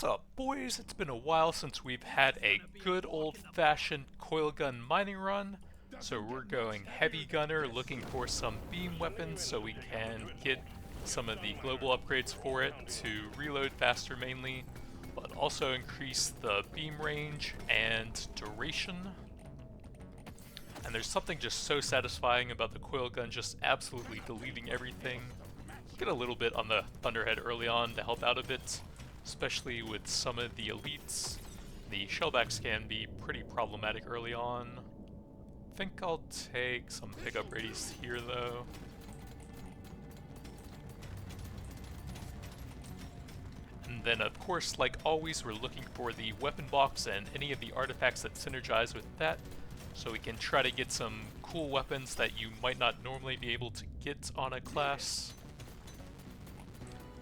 What's up, boys? It's been a while since we've had a good old-fashioned coil gun mining run, so we're going heavy gunner, looking for some beam weapons so we can get some of the global upgrades for it to reload faster mainly, but also increase the beam range and duration. And there's something just so satisfying about the coil gun just absolutely deleting everything. Get a little bit on the Thunderhead early on to help out a bit, especially with some of the elites. The shellbacks can be pretty problematic early on. I think I'll take some pickup radius here though. And then of course, like always, we're looking for the weapon box and any of the artifacts that synergize with that, so we can try to get some cool weapons that you might not normally be able to get on a class.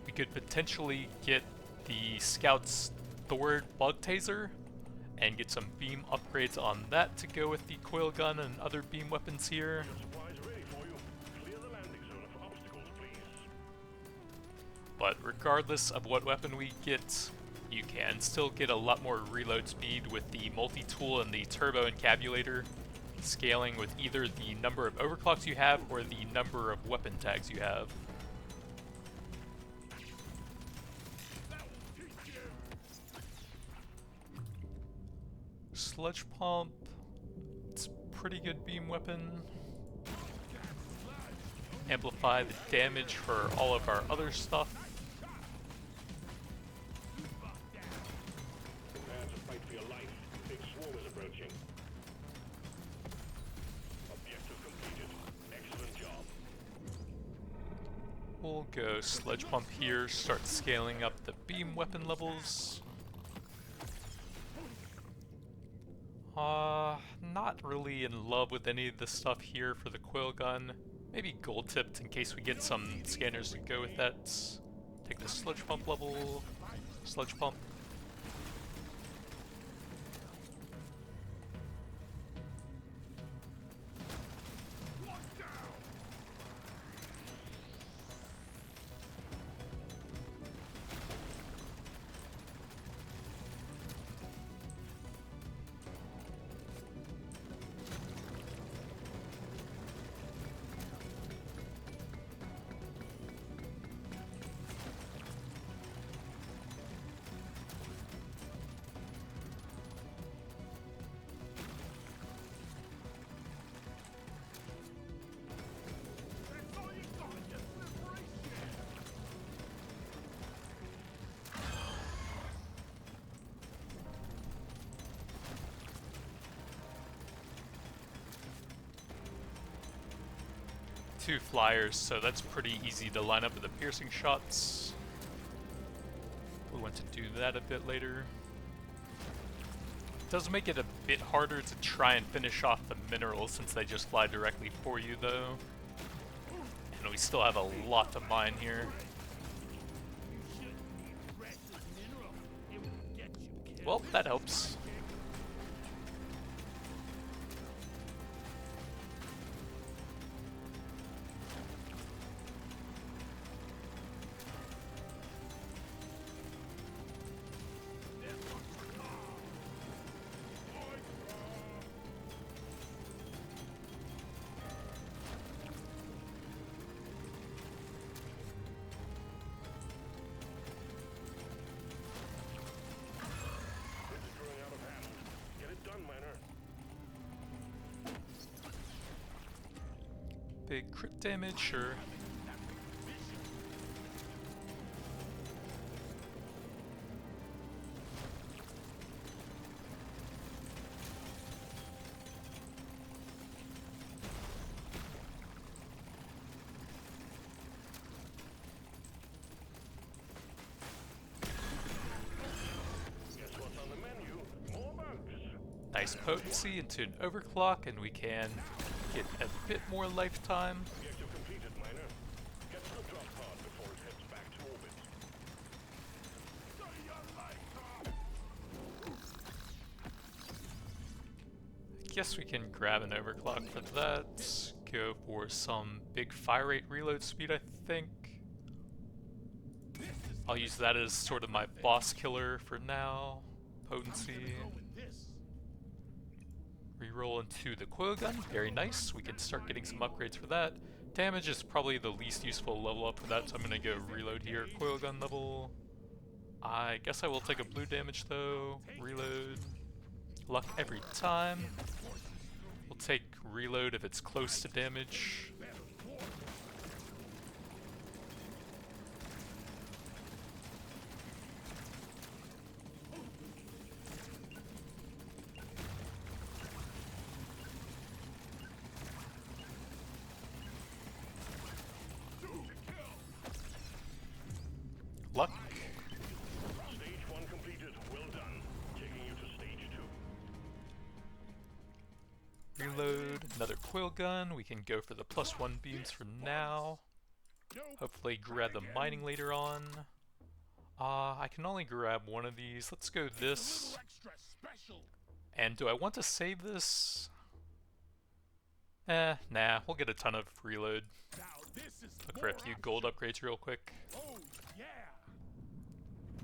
We could potentially get the Scout's Thor Bug Taser and get some beam upgrades on that to go with the coil gun and other beam weapons here. But regardless of what weapon we get, you can still get a lot more reload speed with the multi-tool and the turbo encabulator, scaling with either the number of overclocks you have or the number of weapon tags you have. Sludge pump, it's a pretty good beam weapon. Amplify the damage for all of our other stuff. We'll go sludge pump here, start scaling up the beam weapon levels. Not really in love with any of the stuff here for the coil gun. Maybe gold tipped in case we get some scanners to go with that. Take the sludge pump level, sludge pump. Two flyers, so that's pretty easy to line up with the piercing shots. We'll want to do that a bit later. It does make it a bit harder to try and finish off the minerals since they just fly directly for you though. And we still have a lot to mine here. Well, that helps. Big crit damage, sure. Nice potency into an overclock, and we can get a bit more lifetime. I guess we can grab an overclock for that. Go for some big fire rate reload speed, I think. I'll use that as sort of my boss killer for now. Potency. Reroll into the coil gun, very nice. We can start getting some upgrades for that. Damage is probably the least useful level up for that, so I'm gonna go reload here. Coil gun level. I guess I will take a blue damage though. Reload. Luck every time. We'll take reload if it's close to damage. Luck. Stage 1 completed. Well done. Taking you to stage 2. Reload. Another coil gun. We can go for the +1 beams for now. Hopefully grab the mining later on. I can only grab one of these. Let's go this. And do I want to save this? Nah. We'll get a ton of reload. Look for a few gold upgrades real quick.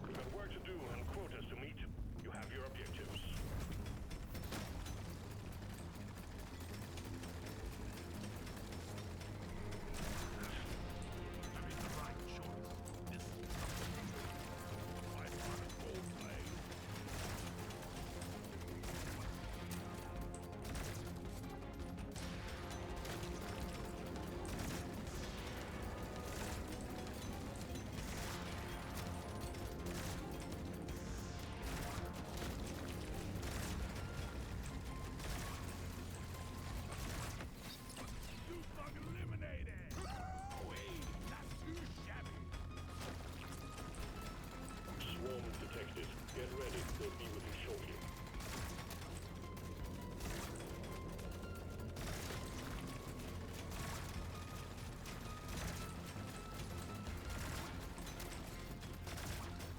We've got work to do and quotas to meet. You have your objectives. Get ready, they'll be with you shortly.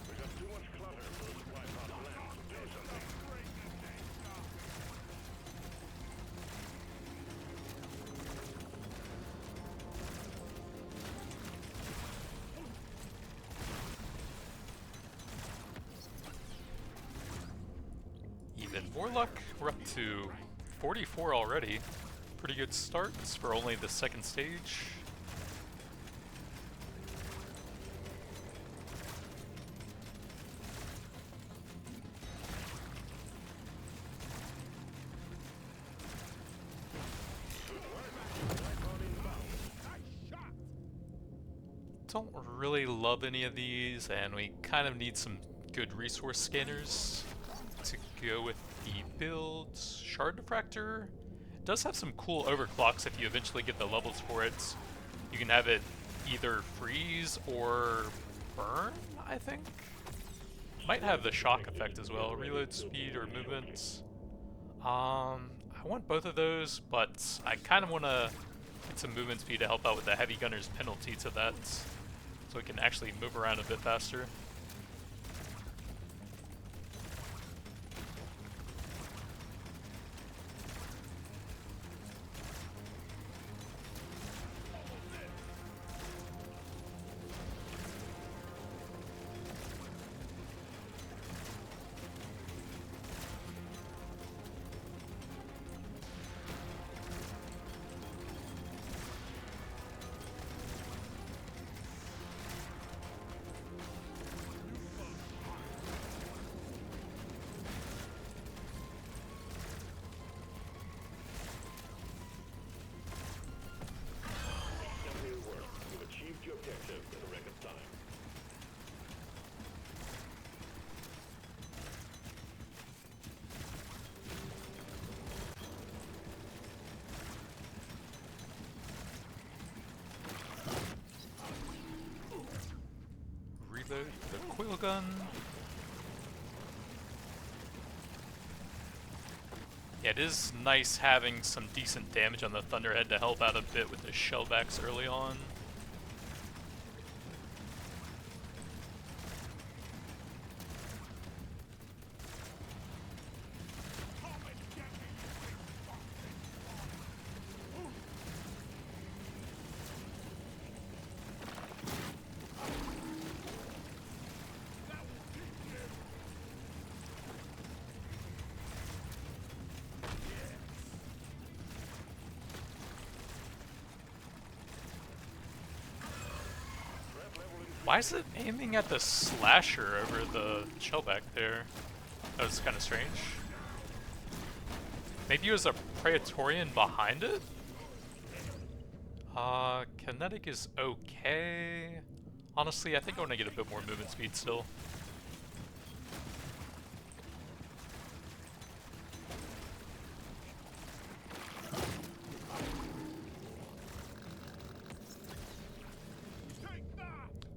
We got too much clutter for us to wipe out the land, so do something. Even more luck. We're up to 44 already. Pretty good starts for only the second stage. Don't really love any of these, and we kind of need some good resource scanners to go with the build. Shard Diffractor does have some cool overclocks if you eventually get the levels for it. You can have it either freeze or burn, I think. Might have the shock effect as well. Reload speed or movement. I want both of those, but I kind of want to get some movement speed to help out with the heavy gunner's penalty to that, so we can actually move around a bit faster. Your objective in a record time. Reload the coil gun. Yeah, it is nice having some decent damage on the Thunderhead to help out a bit with the shellbacks early on. Why is it aiming at the slasher over the shellback there? That was kind of strange. Maybe it was a Praetorian behind it? Kinetic is okay. Honestly, I think I want to get a bit more movement speed still.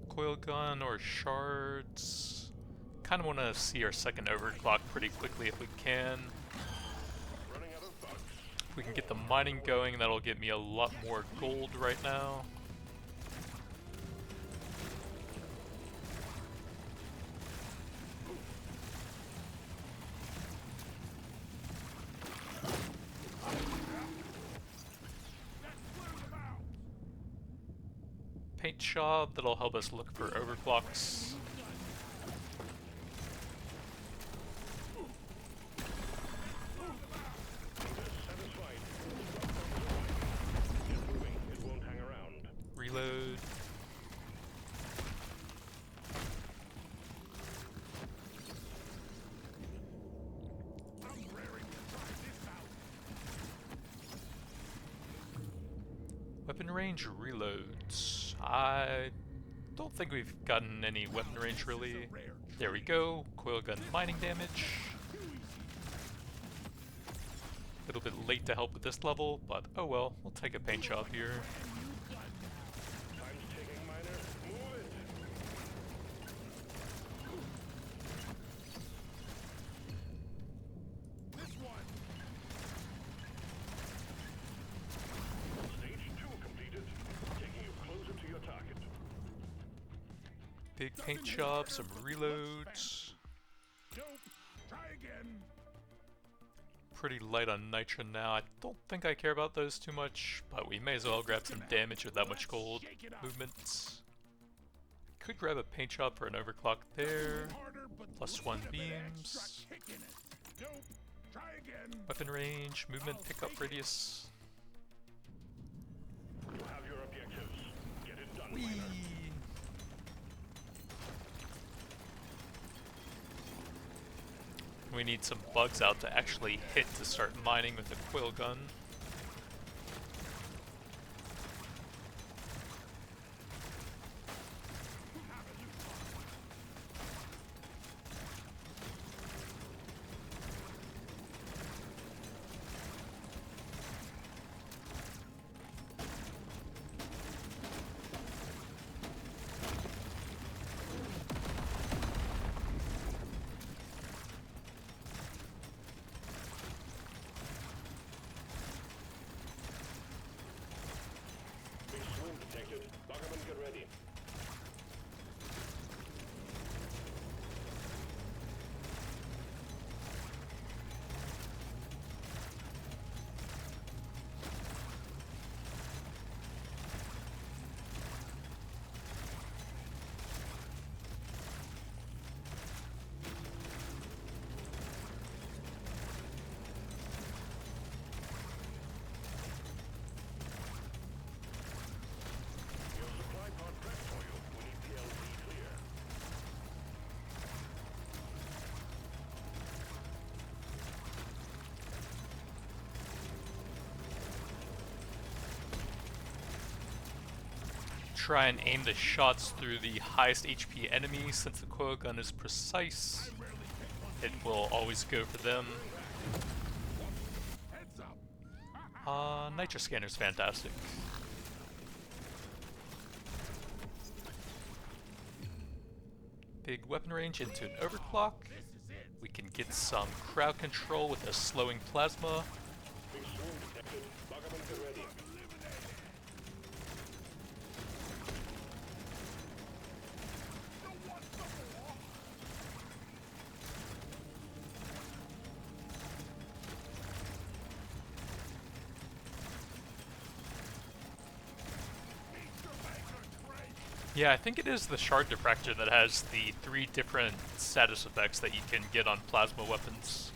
Coil gun or shards. Kind of want to see our second overclock pretty quickly if we can. If we can get the mining going, that'll get me a lot more gold right now. Paint job, that'll help us look for overclocks. Reload. Weapon range reloads. I don't think we've gotten any weapon range really. There we go. Coil gun mining damage. A little bit late to help with this level, but oh well, we'll take a paint job here. Big paint job, some reloads. Pretty light on nitro now. I don't think I care about those too much, but we may as well grab some damage with that much gold movements. Could grab a paint job for an overclock there. +1 beams. Weapon range, movement, pickup radius. Whee! We need some bugs out to actually hit to start mining with the coil gun. Try and aim the shots through the highest HP enemy. Since the coil gun is precise, it will always go for them. Nitro scanner's fantastic. Big weapon range into an overclock. We can get some crowd control with a slowing plasma. Yeah, I think it is the shard diffractor that has the 3 different status effects that you can get on plasma weapons.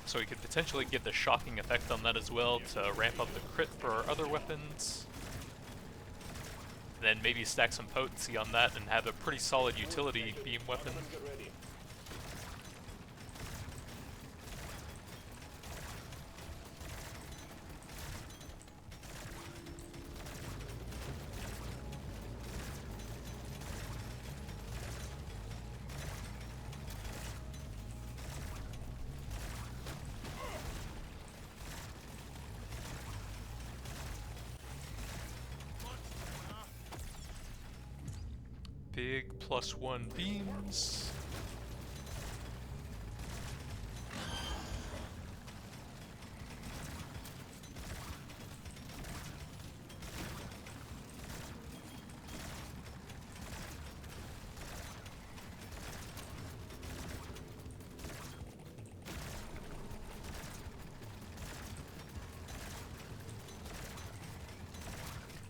So we could potentially get the shocking effect on that as well to ramp up the crit for our other weapons. and then maybe stack some potency on that and have a pretty solid utility beam weapon. Get ready. Big +1 beams.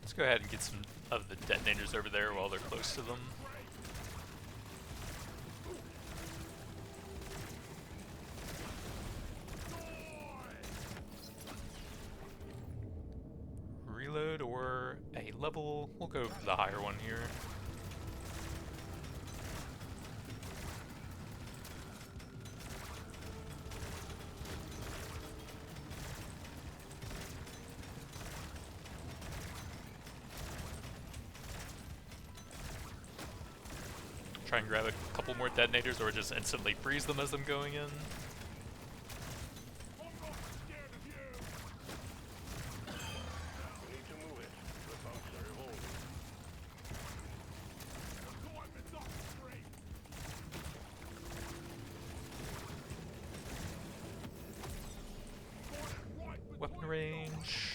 Let's go ahead and get some of the detonators over there while they're close to them. Reload or a level. We'll go for the higher one here. Try and grab a couple more detonators or just instantly freeze them as I'm going in. Weapon range.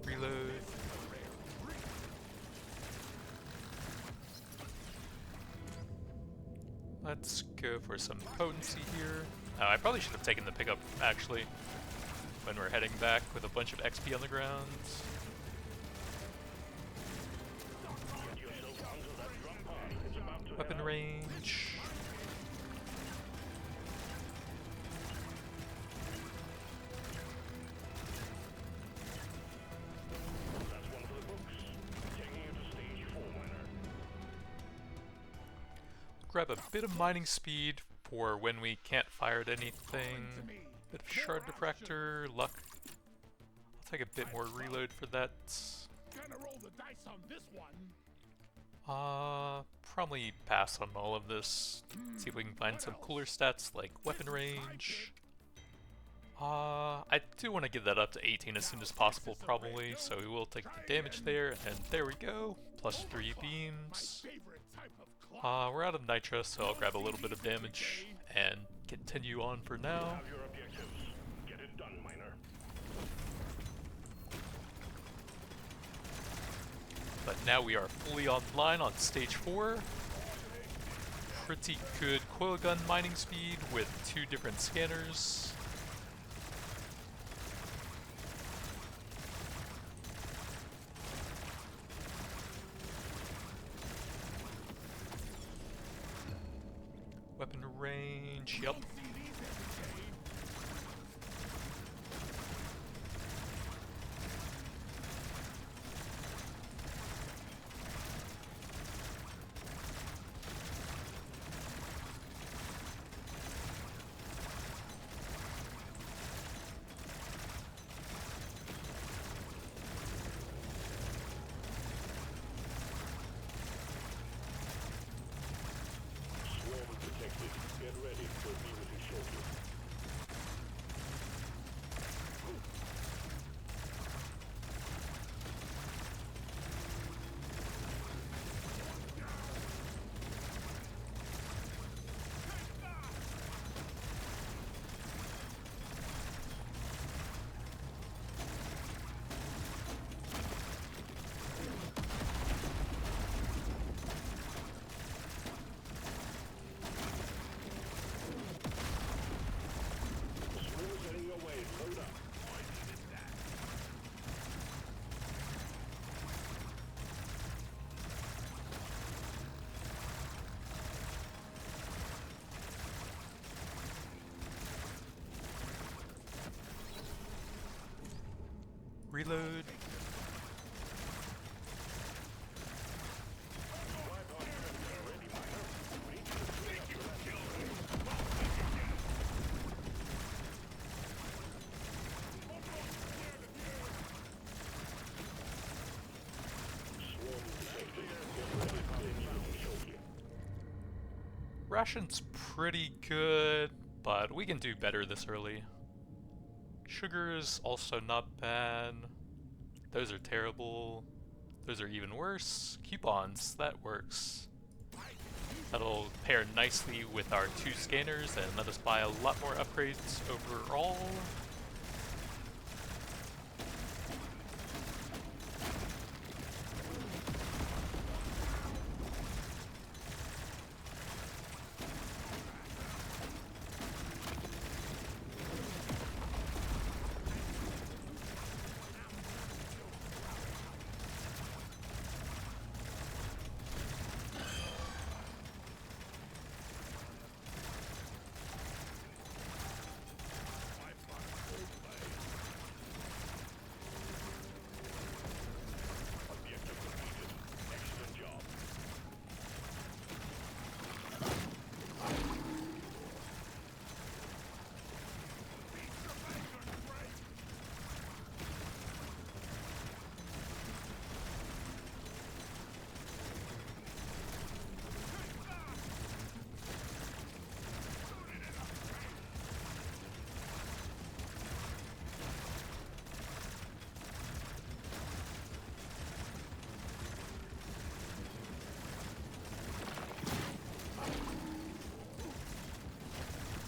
Reload. Let's go for some potency here. Oh, I probably should have taken the pickup actually when we're heading back with a bunch of XP on the ground. Weapon range. Grab a bit of mining speed for when we can't fire at anything. Bit of shard diffractor, luck. I'll take a bit more reload for that. Gonna roll the dice on this one. Probably pass on all of this. See if we can find some cooler stats like weapon range. I do want to get that up to 18 as soon as possible probably, so we will take the damage there, and there we go. +3 beams. We're out of nitro, so I'll grab a little bit of damage and continue on for now. Have your objectives. Get it done, miner. But now we are fully online on stage 4. Pretty good coilgun mining speed with 2 different scanners. Weapon range, yup. Get ready. We'll be with you shortly. Reload. Ration's pretty good, but we can do better this early. Sugar's also not bad. Those are terrible. Those are even worse. Coupons, that works. That'll pair nicely with our 2 scanners and let us buy a lot more upgrades overall.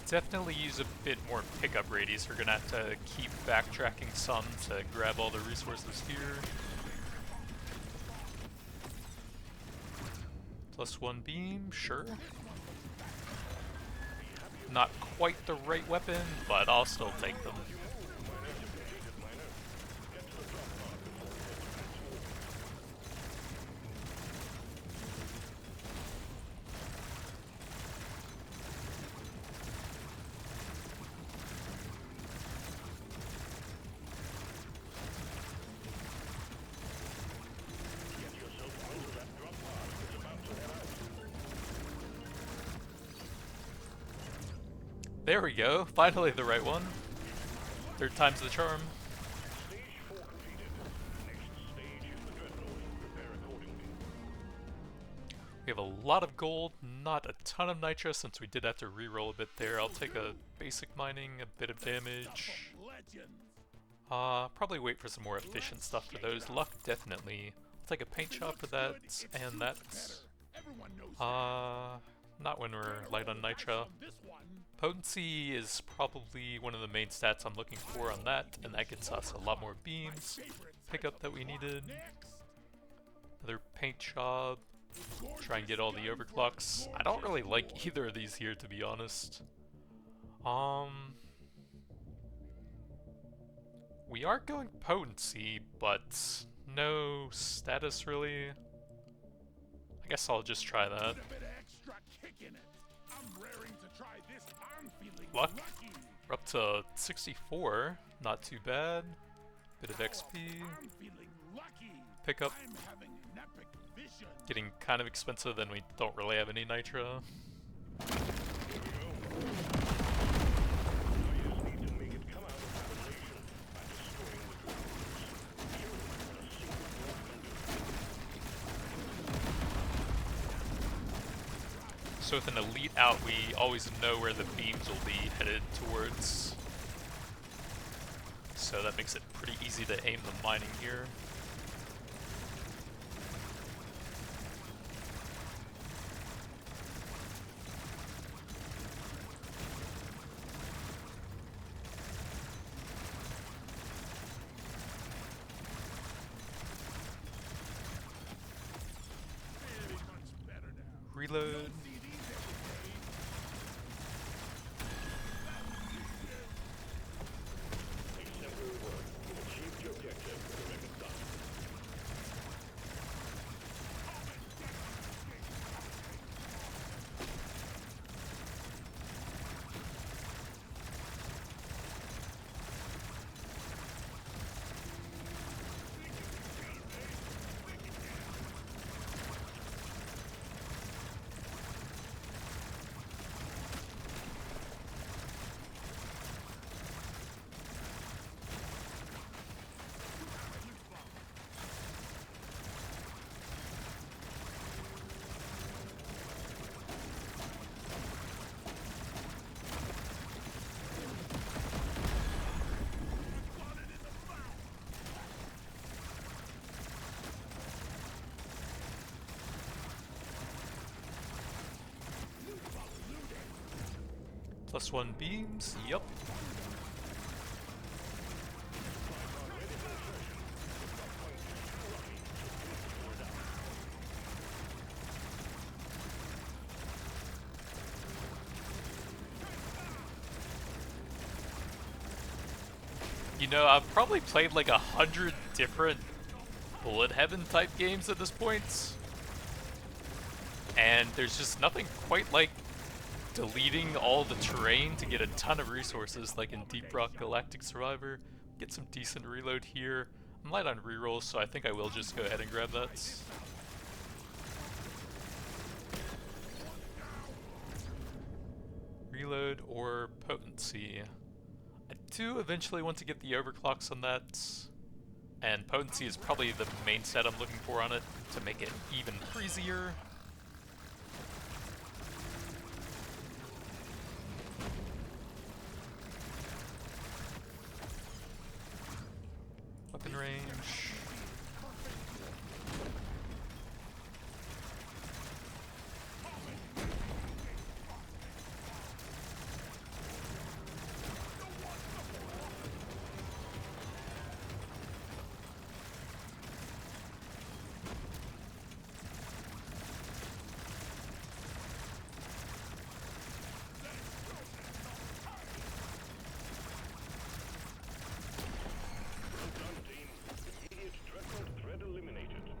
Definitely use a bit more pickup radius. We're gonna have to keep backtracking some to grab all the resources here. +1 beam, sure. Not quite the right weapon, but I'll still take them. There we go, finally the right one. 3rd time's the charm. We have a lot of gold, not a ton of nitro since we did have to reroll a bit there. I'll take a basic mining, a bit of damage. Probably wait for some more efficient stuff for those. Luck, definitely. I'll take a paint shot for that, and that. Not when we're light on nitro. Potency is probably one of the main stats I'm looking for on that, and that gets us a lot more beams. Pickup that we needed. Another paint job. Try and get all the overclocks. I don't really like either of these here, to be honest. We are going potency, but no status really. I guess I'll just try that. Luck. We're up to 64. Not too bad. Bit of XP. Pickup. Getting kind of expensive, and we don't really have any nitro. So with an elite out, we always know where the beams will be headed towards. So that makes it pretty easy to aim the mining here. Reload. +1 beams, yup. You know, I've probably played like 100 different bullet heaven type games at this point. And there's just nothing quite like deleting all the terrain to get a ton of resources like in Deep Rock Galactic Survivor. Get some decent reload here. I'm light on rerolls, so I think I will just go ahead and grab that. Reload or potency. I do eventually want to get the overclocks on that, and potency is probably the main set I'm looking for on it to make it even freezier. Weapon range.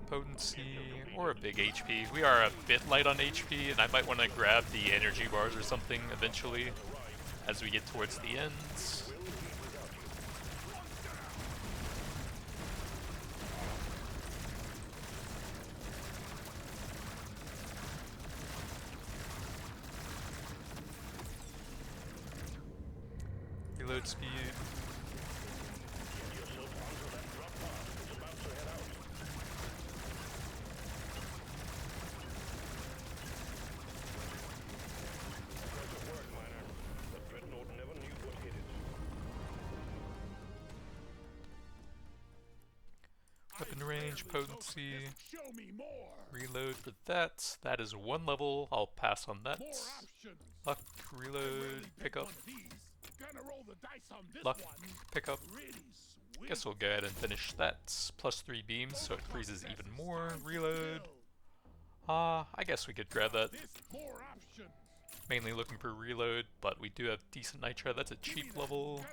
Potency, or a big HP. We are a bit light on HP, and I might want to grab the energy bars or something eventually as we get towards the ends. Reload speed. Weapon range, potency, reload for that. That is one level, I'll pass on that. Luck, reload, pick up. Luck, pick up. Guess we'll go ahead and finish that. +3 beams, so it freezes even more. Reload. I guess we could grab that. Mainly looking for reload, but we do have decent nitro. That's a cheap level.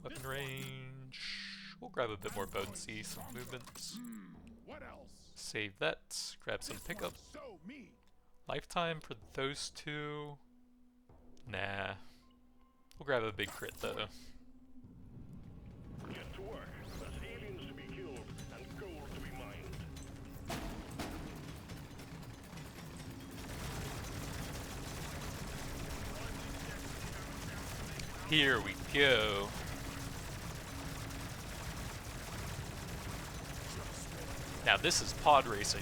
Weapon range. We'll grab a bit more potency, some movements. Save that. Grab some pickup. Lifetime for those two. Nah. We'll grab a big crit though. Get to work. There's aliens to be killed and gold to be mined. Here we go. Now this is pod racing.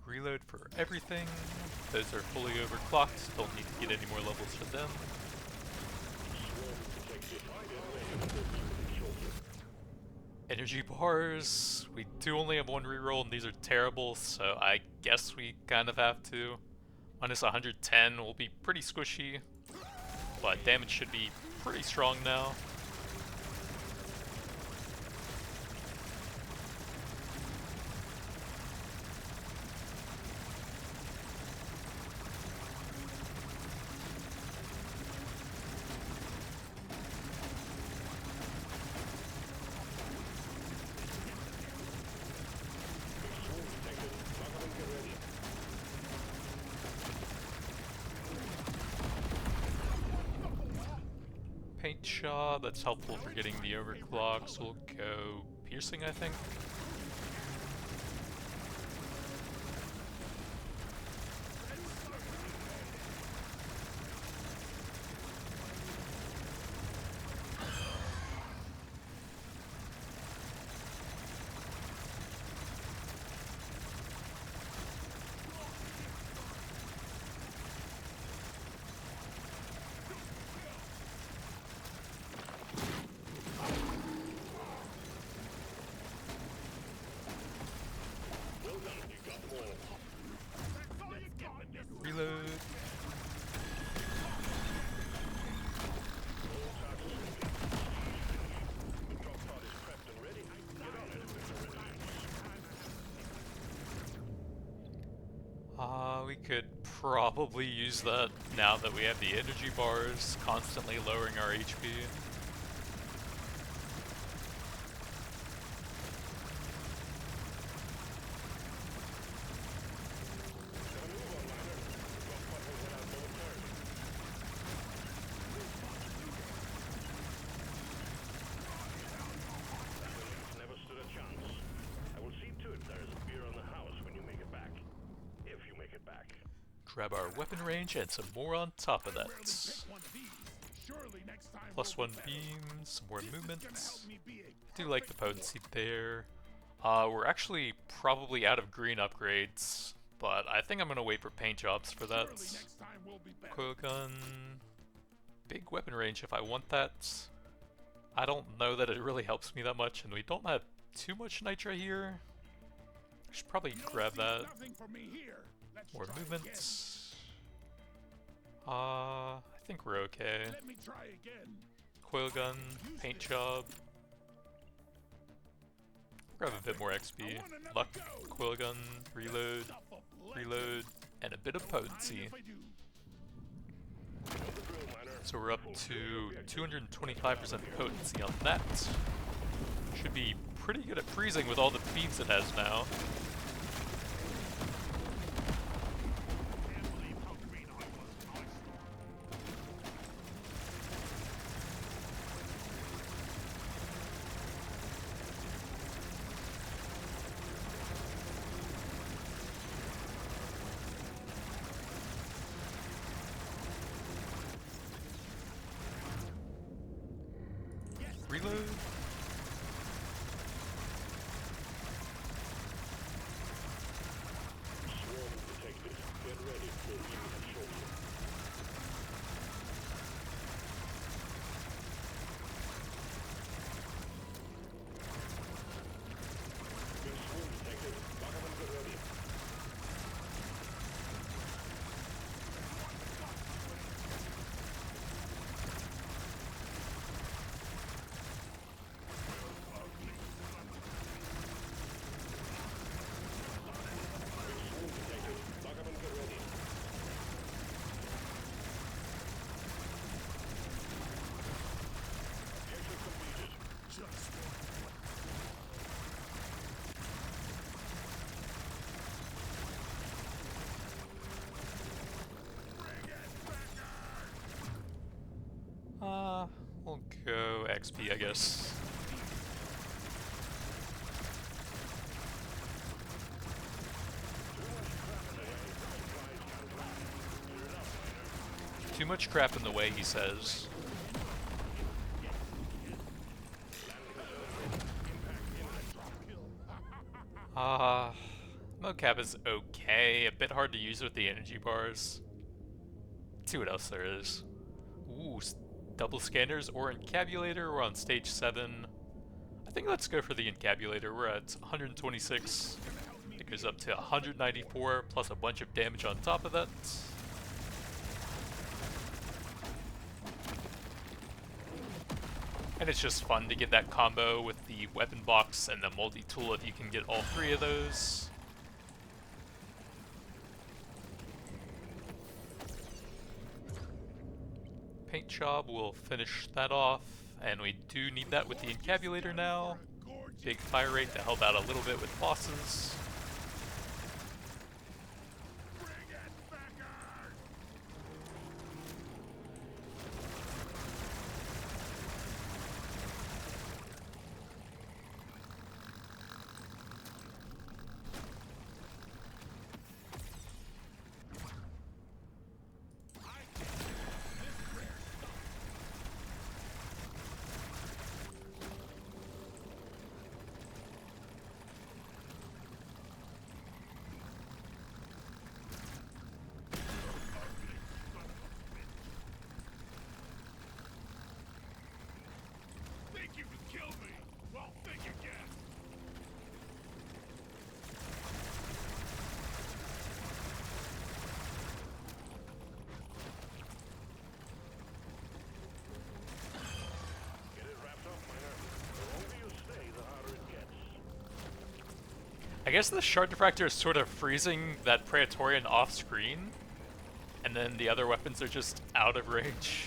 Reload for everything. Those are fully overclocked. Don't need to get any more levels for them. Energy bars. We do only have one reroll, and these are terrible, so I guess we kind of have to. Minus 110 will be pretty squishy, but damage should be pretty strong now. Paint job, that's helpful for getting the overclock, so we'll go piercing, I think. Reload. We could probably use that now that we have the energy bars constantly lowering our HP. Grab our weapon range and some more on top of that. Plus 1 beam, some more movements. Do like the potency there. We're actually probably out of green upgrades, but I think I'm gonna wait for paint jobs for that. Coil gun, big weapon range if I want that. I don't know that it really helps me that much, and we don't have too much nitra here. I should probably grab that. More movements. I think we're okay. Coil gun, paint job. Grab a bit more XP. Luck, coil gun, reload, reload, and a bit of potency. So we're up to 225% potency on that. Should be pretty good at freezing with all the feats it has now. Reload. We'll go XP, I guess. Too much crap in the way, he says. Mocap is okay, a bit hard to use with the energy bars. Let's see what else there is. Ooh, double scanners or encabulator. We're on stage 7. I think let's go for the encabulator. We're at 126. It goes up to 194 plus a bunch of damage on top of that. And it's just fun to get that combo with the weapon box and the multi-tool if you can get all 3 of those. Paint job, we'll finish that off, and we do need that with the encabulator now. Big fire rate to help out a little bit with bosses. I guess the shard diffractor is sort of freezing that Praetorian off screen, and then the other weapons are just out of range.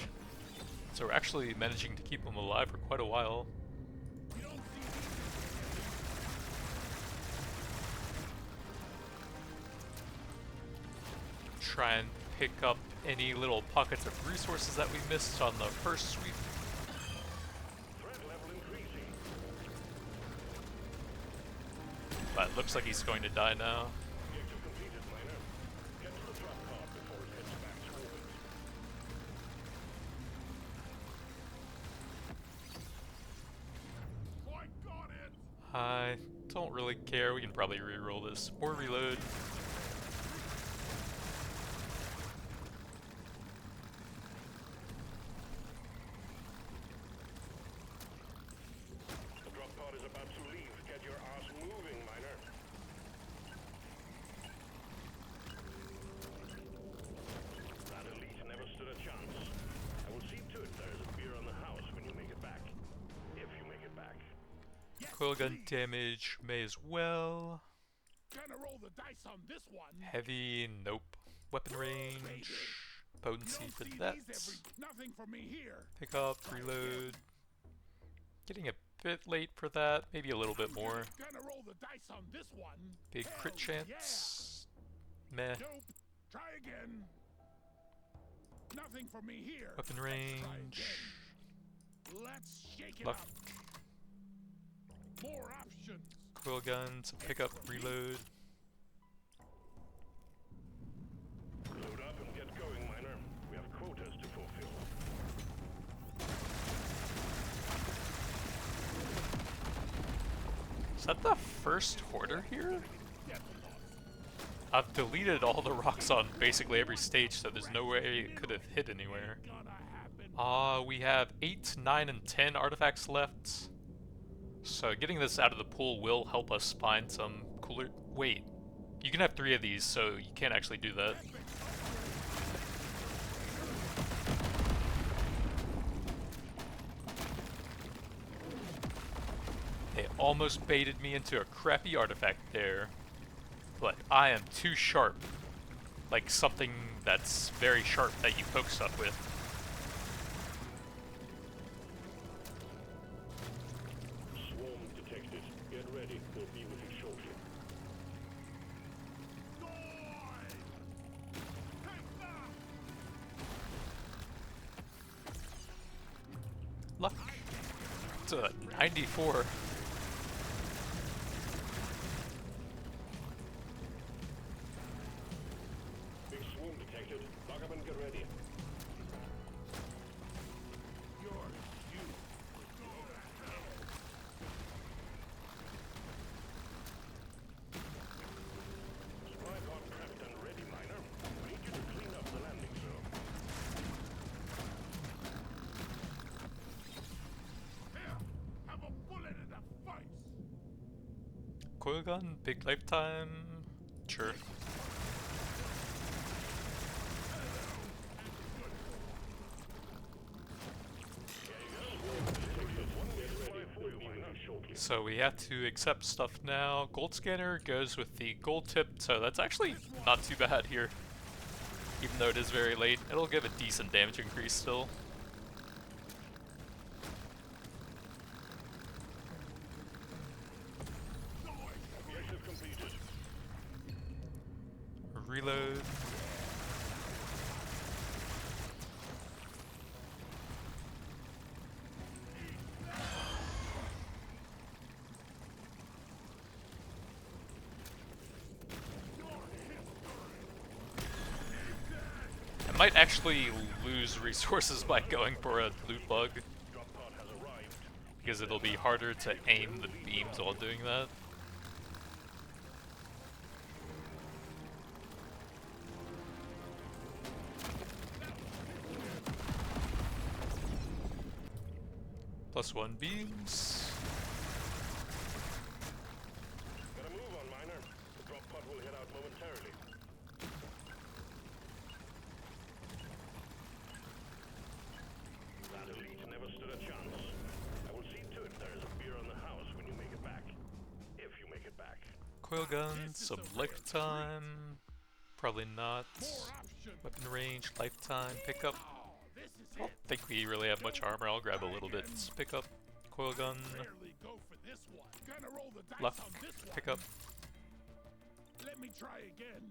So we're actually managing to keep them alive for quite a while. Try and pick up any little pockets of resources that we missed on the first sweep. Threat level increasing. But it looks like he's going to die now. Objective completed, miner. Get to the drop pod before it heads back to orbit. Oh, I got it! I don't really care, we can probably re-roll this. Or reload. The drop pod is about to leave. Get your ass moving, miner. That elite never stood a chance. I will see to it there is a beer on the house when you make it back. If you make it back. Coil gun damage may as well. Gonna roll the dice on this one. Heavy, nope. Weapon range, potency for that. Nothing for me here. Pick up, reload. Getting a bit late for that, maybe a little bit more. Gonna roll the dice on this one. Big crit chance. Meh. Nope. Try again. Nothing for me here. Weapon Let's try range. again. Let's shake it Luck. up. More options. Coil guns, pick up, reload. Load up and get going, miner. We have quotas to fulfill. Is that the first hoarder here? I've deleted all the rocks on basically every stage, so there's no way it could have hit anywhere. We have 8, 9, and 10 artifacts left. So getting this out of the pool will help us find some cooler... Wait, you can have 3 of these, so you can't actually do that. They almost baited me into a crappy artifact there, but I am too sharp. Like something that's very sharp that you poke stuff with. Swarm detected. Get ready. We'll be with you shortly. Luck. It's a 94. Big swarm detected. Lock up and get ready. Supply pod prepped and ready, miner. We need you to clean up the landing zone. Here, have a bullet in the face. Coil gun, big lifetime. Sure. So we have to accept stuff now. Gold scanner goes with the gold tip, so that's actually not too bad here. Even though it is very late, it'll give a decent damage increase still. Objective completed. Reload. I might actually lose resources by going for a loot bug, Drop pod has arrived. because it'll be harder to aim the beams while doing that. +1 beams. Gotta move on, miner. The drop pod will head out momentarily. That elite never stood a chance. I will see to it there is a beer on the house when you make it back. If you make it back. Coil gun, some lifetime. Probably not. Weapon range, lifetime, pickup. I don't think we really have much armor. I'll grab a little bit. Pick up, coil gun, left, pick up. Let me try again.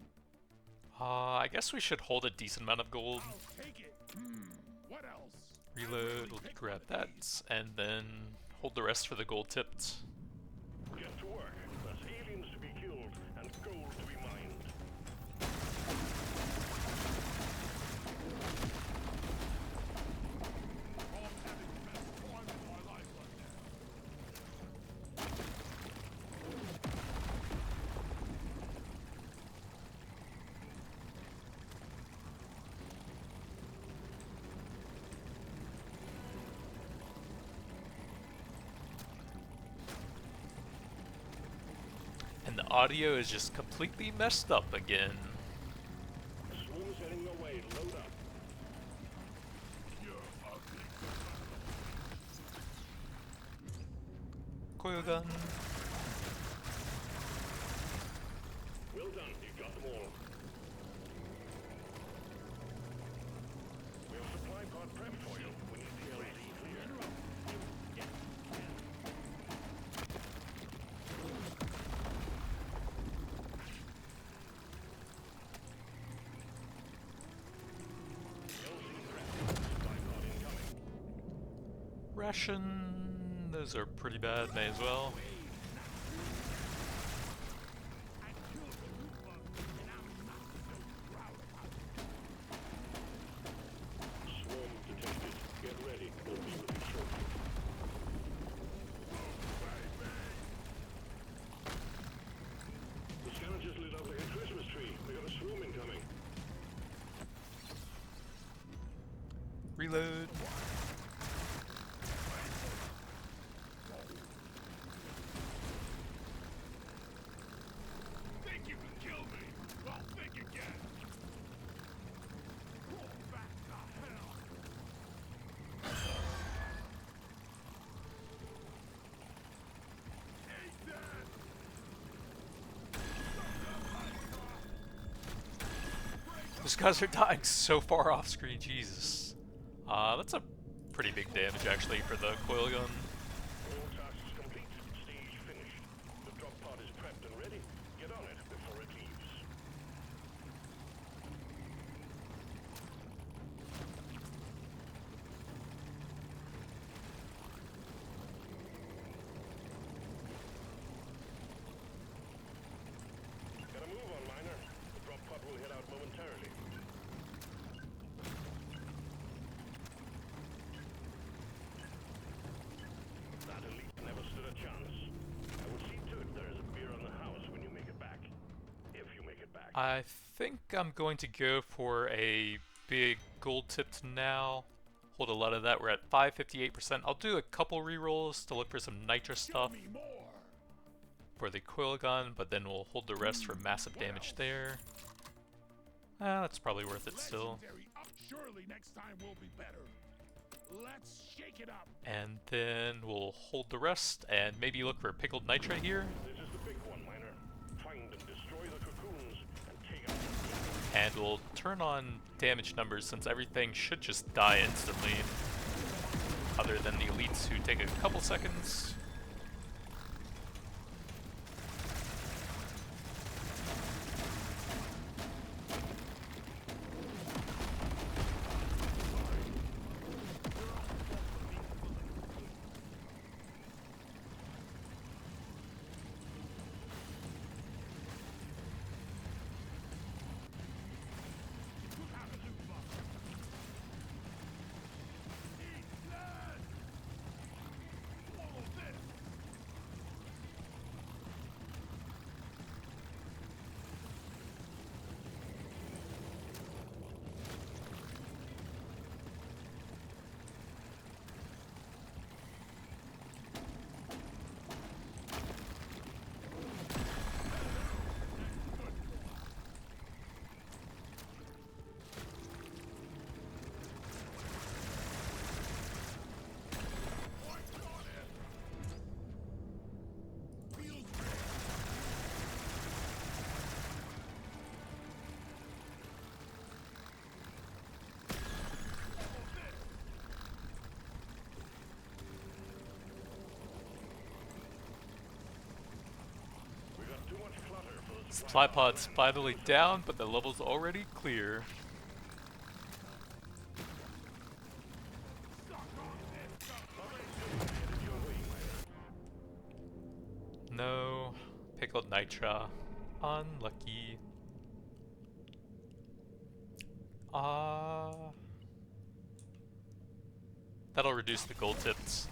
I guess we should hold a decent amount of gold. I'll take it. What else? Reload, we'll grab that, and then hold the rest for the gold tipped. Get to work. There's aliens to be killed and gold to be mined. I'm having the best time of my life right now. And the audio is just completely messed up again. Swarm's heading your way. Load up. You're ugly. Coil gun. Well done. You got them all. We have supply pod prep for you. We need the LED clear. Ration. Those are pretty bad, may as well. Swarm detected. Get ready. We'll be with you shortly. The scanner just lit up like a Christmas tree. We got a swarm incoming. Reload. Think you can kill me? Well, think again. Roll back to hell. Ain't dead. Those guys are dying so far off screen, Jesus. That's a pretty big damage actually for the coil gun. All tasks complete. Stage finished. The drop pod is prepped and ready. Get on it before it leaves. Gotta move on, miner. The drop pod will head out momentarily. That elite never stood a chance. I will see to it there is a beer on the house when you make it back. If you make it back. I think I'm going to go for a big gold tipped now. Hold a lot of that. We're at 558%. I'll do a couple rerolls to look for some nitro stuff Give me more. for the coil gun, but then we'll hold the rest for massive damage there. That's probably worth it still. Legendary up. Surely next time will be better. Let's shake it up. And then we'll hold the rest and maybe look for pickled nitrate here. This is the big one, miner. Find and destroy the cocoons and take out the building. And we'll turn on damage numbers since everything should just die instantly. Other than the elites who take a couple seconds. Supply pod's finally down, but the level's already clear. No. Pickled nitra. Unlucky. That'll reduce the gold tips,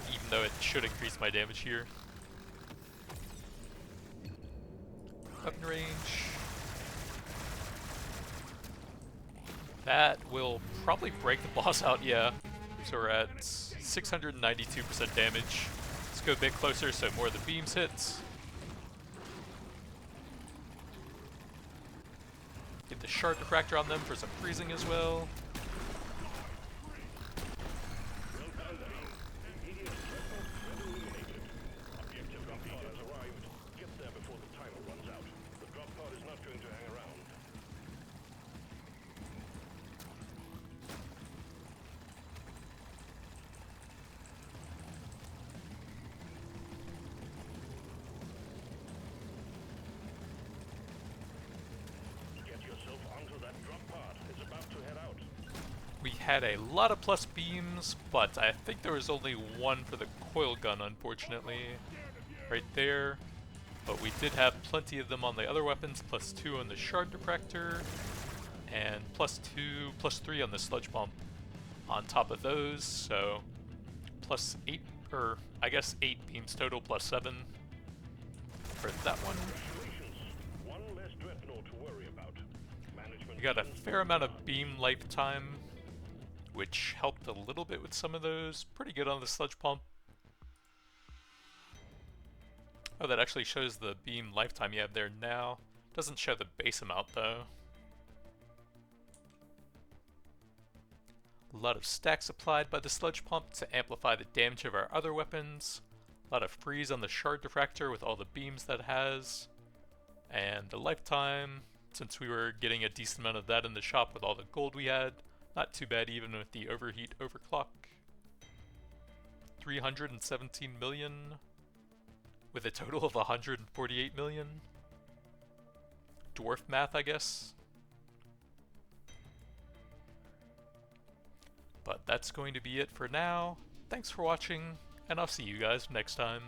even though it should increase my damage here. Weapon range. That will probably break the boss out, yeah. So we're at 692% damage. Let's go a bit closer so more of the beams hits. Get the shard diffractor on them for some freezing as well. We had a lot of plus beams, but I think there was only one for the coil gun, unfortunately, right there. But we did have plenty of them on the other weapons, +2 on the shard diffractor, and +2, +3 on the sludge pump on top of those, so +8, or I guess 8 beams total, +7 for that one. We got a fair amount of beam lifetime, which helped a little bit with some of those. Pretty good on the sludge pump. Oh, that actually shows the beam lifetime you have there now. Doesn't show the base amount though. A lot of stacks applied by the sludge pump to amplify the damage of our other weapons. A lot of freeze on the shard diffractor with all the beams that it has. And the lifetime, since we were getting a decent amount of that in the shop with all the gold we had. Not too bad even with the overheat overclock. 317 million with a total of 148 million. Dwarf math, I guess. But that's going to be it for now. Thanks for watching, and I'll see you guys next time.